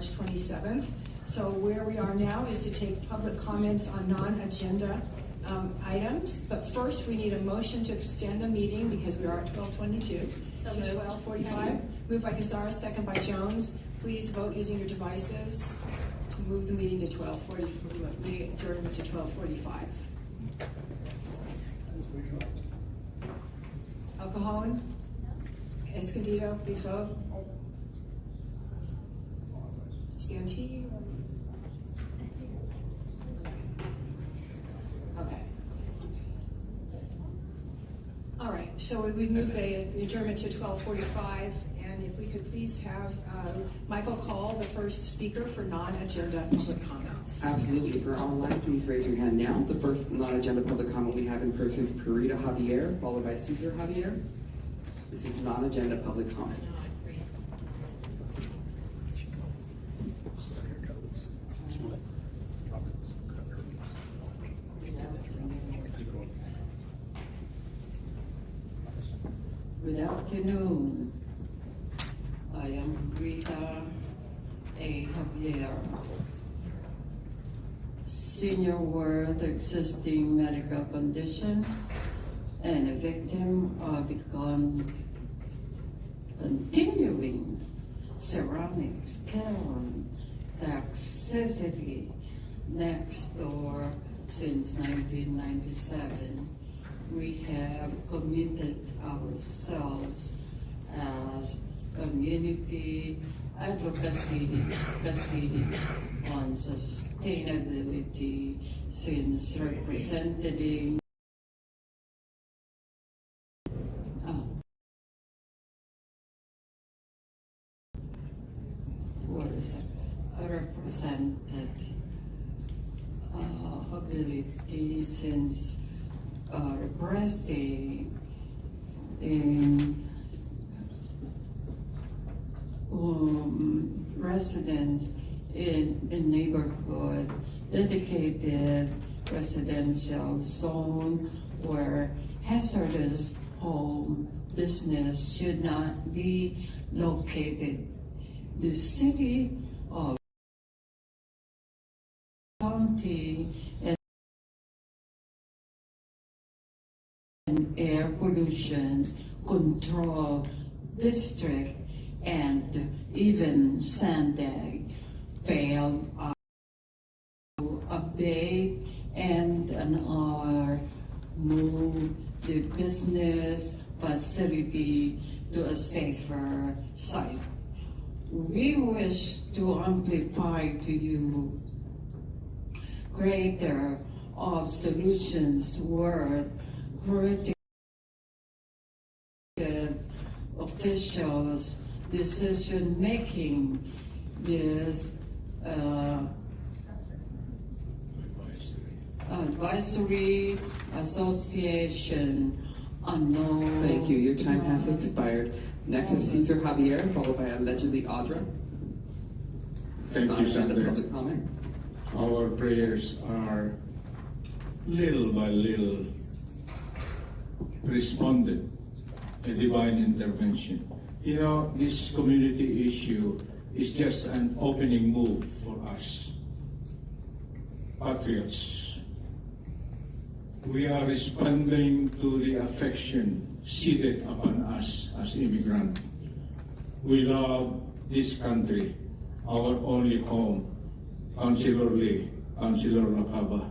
March 27th. So where we are now is to take public comments on non-agenda items. But first, we need a motion to extend the meeting because we are at 12:22 to 12:45. Moved by Cazares, second by Jones. Please vote using your devices to move the meeting to 12:40. Adjournment to 12:45. El Cajon, Escondido, please vote. Santee. Okay. All right, so we move the adjournment to 12:45, and if we could please have Michael call the first speaker for non-agenda public comments. Absolutely. If you're online, please raise your hand now. The first non-agenda public comment we have in person is Purita Javier, followed by Cesar Javier. This is non-agenda public comment. Good afternoon. I am Rita A. Javier, senior with existing medical condition and a victim of the continuing ceramics kiln toxicity next door since 1997. We have committed ourselves as community advocacy on sustainability since representing represented ability since repressing in residents in neighborhood dedicated residential zone where hazardous home business should not be located. The city of county and air pollution control district and even Sandag failed to abate and move the business facility to a safer site. We wish to amplify to you greater of solutions worth critical officials decision making. This advisory association unknown. Thank you. Your time has expired. Next is Cesar Javier, followed by allegedly Audra. Thank you, Senator. Public comment. Our prayers are little by little responded a divine intervention. You know, this community issue is just an opening move for us. Patriots, we are responding to the affection seated upon us as immigrants. We love this country, our only home. Councilor Lee, Councilor Lacaba,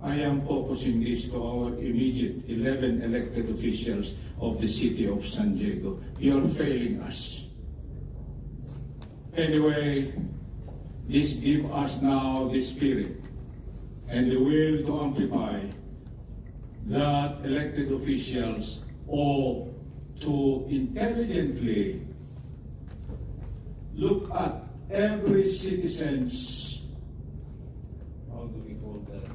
I am focusing this to our immediate 11 elected officials of the city of San Diego. You are failing us. Anyway, this gives us now the spirit and the will to amplify that elected officials ought to intelligently look at every citizen's, how do we call that,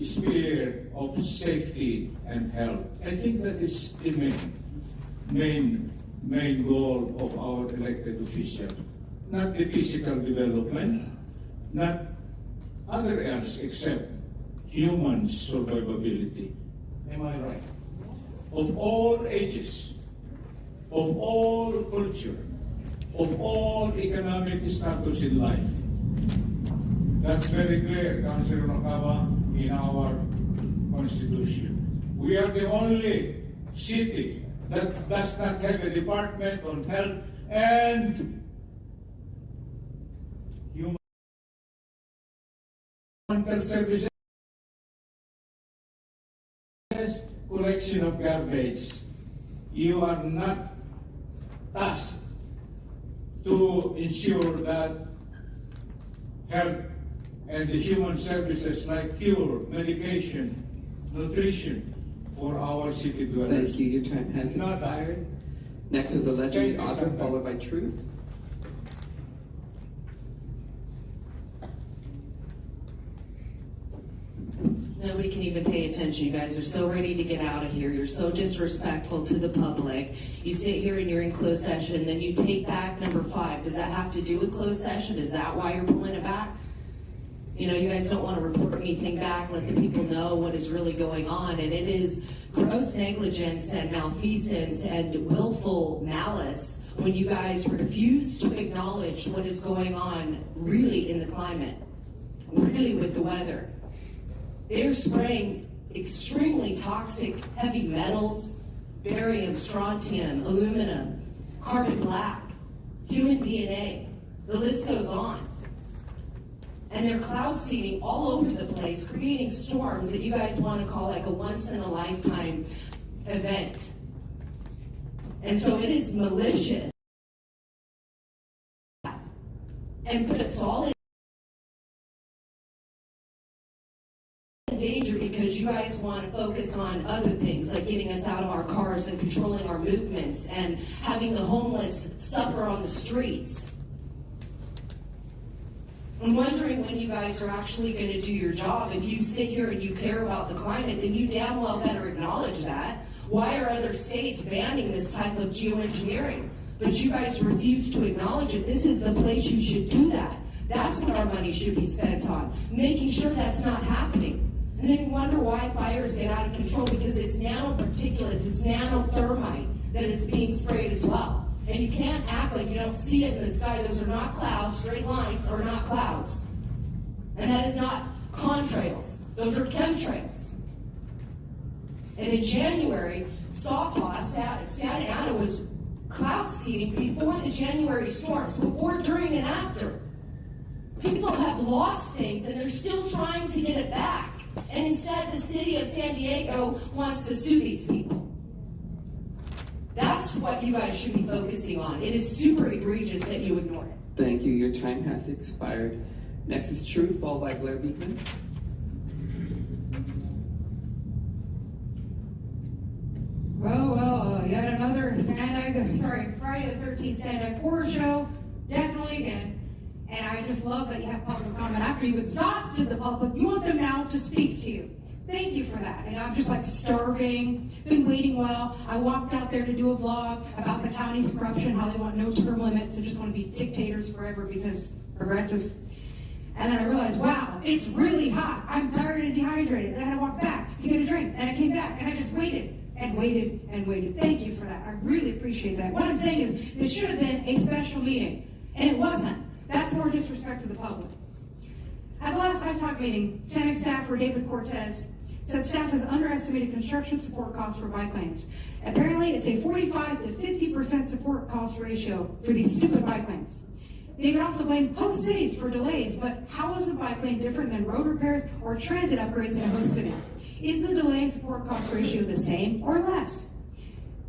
sphere of safety and health. I think that is the main goal of our elected official. Not the physical development, not other else except human survivability. Am I right? Of all ages, of all culture, of all economic status in life. That's very clear, Councilor Nakawa, in our Constitution. We are the only city that does not have a Department on Health and Human Services, collection of garbage. You are not tasked to ensure that health and the human services like cure, medication, nutrition for our city dwellers. Thank you. Your time has Not expired. Next is allegedly Thank you, Audra, Sandra. followed by Truth. Nobody can even pay attention. You guys are so ready to get out of here. You're so disrespectful to the public. You sit here and you're in closed session, then you take back number 5. Does that have to do with closed session? Is that why you're pulling it back? You know, you guys don't want to report anything back, let the people know what is really going on. And it is gross negligence and malfeasance and willful malice when you guys refuse to acknowledge what is going on really in the climate, really with the weather. They're spraying extremely toxic heavy metals, barium, strontium, aluminum, carbon black, human DNA. The list goes on. And they're cloud seeding all over the place, creating storms that you guys want to call like a once-in-a-lifetime event. And so it is malicious. And put us all in danger because you guys want to focus on other things like getting us out of our cars and controlling our movements and having the homeless suffer on the streets. I'm wondering when you guys are actually going to do your job. If you sit here and you care about the climate, then you damn well better acknowledge that. Why are other states banning this type of geoengineering? But you guys refuse to acknowledge it. This is the place you should do that. That's what our money should be spent on, making sure that's not happening. And then you wonder why fires get out of control, because it's nanoparticulates, it's nanothermite that is being sprayed as well. And you can't act like you don't see it in the sky. Those are not clouds. Straight lines are not clouds. And that is not contrails. Those are chemtrails. And in January, Santa Ana was cloud seeding before the January storms, before, during, and after. People have lost things, and they're still trying to get it back. And instead, the city of San Diego wants to sue these people. That's what you guys should be focusing on. It is super egregious that you ignore it. Thank you. Your time has expired. Next is Truth, followed by Blair Beekman. Well, yet another Friday the 13th stand-up horror show, definitely again. And I just love that you have public comment after you've exhausted the public. You want them now to speak to you. Thank you for that. And I'm just like starving, been waiting a while. I walked out there to do a vlog about the county's corruption, how they want no term limits and just want to be dictators forever because progressives. And then I realized, wow, it's really hot. I'm tired and dehydrated. Then I walked back to get a drink, and I came back, and I just waited and waited and waited. Thank you for that. I really appreciate that. What I'm saying is this should have been a special meeting, and it wasn't. That's more disrespect to the public. At the last ITALK meeting, Senate staffer David Cortez said staff has underestimated construction support costs for bike lanes. Apparently, it's a 45 to 50% support cost ratio for these stupid bike lanes. David also blamed host cities for delays, but how is a bike lane different than road repairs or transit upgrades in a host city? Is the delay and support cost ratio the same or less?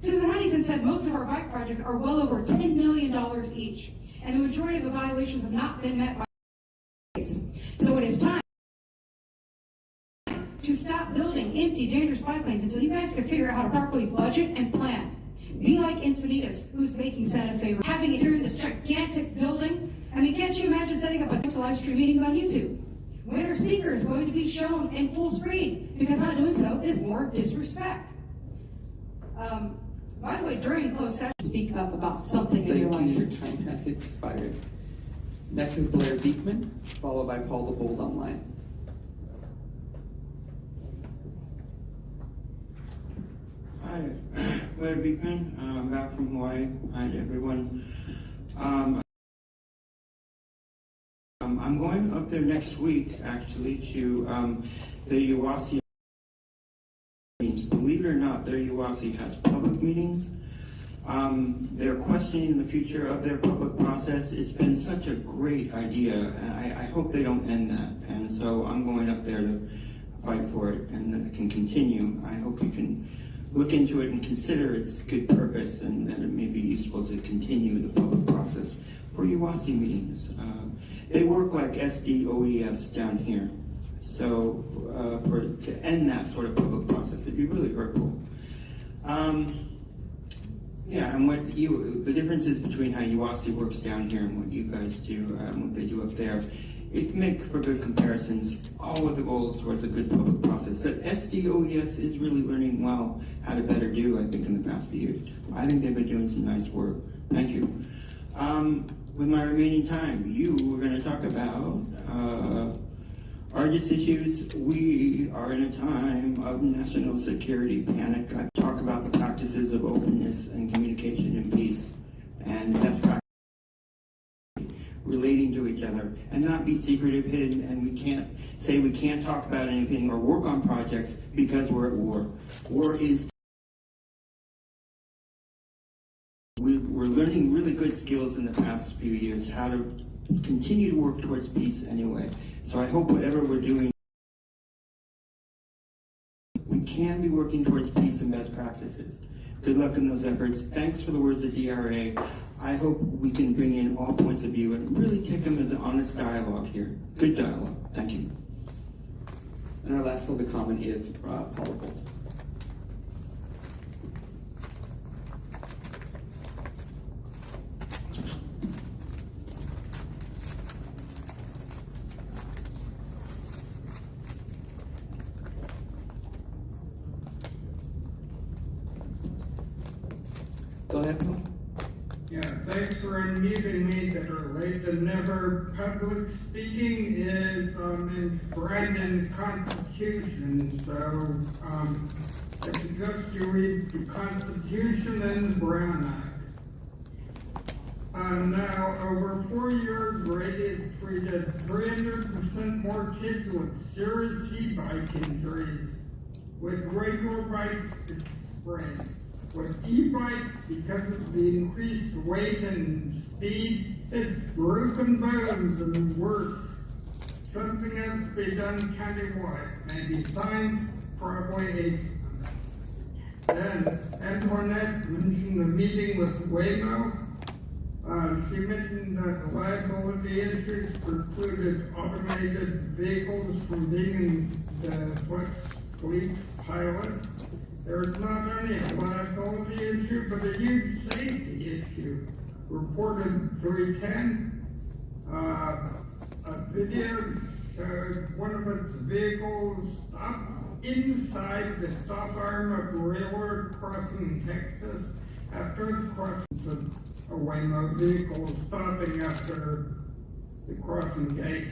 Susan Huntington said most of our bike projects are well over $10 million each, and the majority of evaluations have not been met by states. So it is time to stop building empty, dangerous bike lanes until you guys can figure out how to properly budget and plan. Be like Encinitas, who's making Santa favor, having it here in this gigantic building. I mean, can't you imagine setting up a live stream meetings on YouTube? When our speaker is going to be shown in full screen, because not doing so is more disrespect. By the way, during closed session, speak up about something in your Thank you. life. Your time has expired. Next is Blair Beekman, followed by Paul the Bold Online. Hi, Blair Beekman. I'm back from Hawaii. Hi to everyone I'm going up there next week, actually, to the UASI meetings. Believe it or not, their UASI has public meetings. They're questioning the future of their public process. It's been such a great idea, and I hope they don't end that. And so I'm going up there to fight for it, and that it can continue. I hope you can look into it and consider its good purpose, and that it may be useful to continue the public process for UASI meetings. They work like SDOES down here. So to end that sort of public process, it'd be really hurtful. Yeah, and the differences between how UASI works down here and what you guys do, what they do up there, it can make for good comparisons, all with the goal towards a good public process. That SDOES is really learning well how to better do, I think, in the past few years. I think they've been doing some nice work. Thank you. With my remaining time, we're going to talk about Argus issues. We are in a time of national security panic. I talk about the practices of openness and communication and peace and best practices relating to each other, and not be secretive, hidden, and we can't say we can't talk about anything or work on projects because we're at war. War is... We're learning really good skills in the past few years, how to continue to work towards peace anyway. So I hope whatever we're doing, we can be working towards peace and best practices. Good luck in those efforts. Thanks for the words of DRA. I hope we can bring in all points of view and really take them as an honest dialogue here. Good dialogue. Thank you. And our last public comment is Paula Bolt. Go ahead, Paul. Yeah, thanks for unmuting me better late than never. Public speaking is enshrined in the Constitution, so I suggest you read the Constitution and the Brown Act. Now, over 4 years, Brady has treated 300% more kids with serious e-bike injuries. With regular bikes, it's sprains. With e-bikes, because of the increased weight and speed, it's broken bones and worse. Something has to be done countywide. Maybe signs, probably a... Then Antoinette mentioned the meeting with Waymo. She mentioned that the liability issues precluded automated vehicles from being in the Flex Fleet pilot. There's not only a liability issue, but a huge safety issue. Reported 310, a video showed one of its vehicles stop inside the stop arm of a railroad crossing in Texas after the crossing a Waymo vehicle stopping after the crossing gate.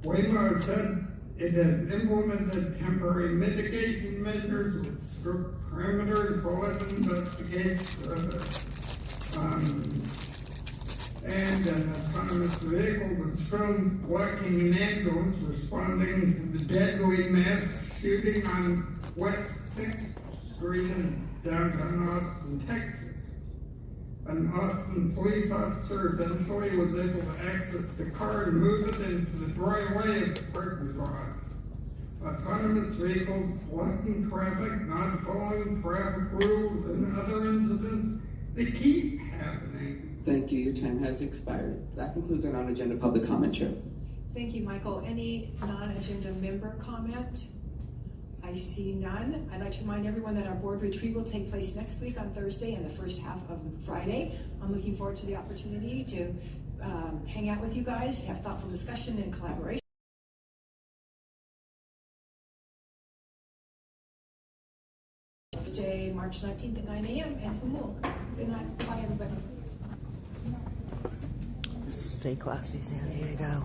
Waymo said it has implemented temporary mitigation measures with strict parameters while it investigates and an autonomous vehicle was filmed blocking an ambulance responding to the deadly mass shooting on West 6th Street in downtown Austin, Texas. An Austin police officer eventually was able to access the car and move it into the driveway of the parking garage. Autonomous vehicles blocking traffic, not following traffic rules, and other incidents, they keep happening. Thank you. Your time has expired. That concludes our non-agenda public comment, Chair. Thank you, Michael. Any non-agenda member comment? I see none. I'd like to remind everyone that our board retreat will take place next week on Thursday and the first half of Friday. I'm looking forward to the opportunity to hang out with you guys, have thoughtful discussion and collaboration. Thursday, March 19th at 9 a.m. and Humul. Good night. Bye, everybody. Stay classy, San Diego.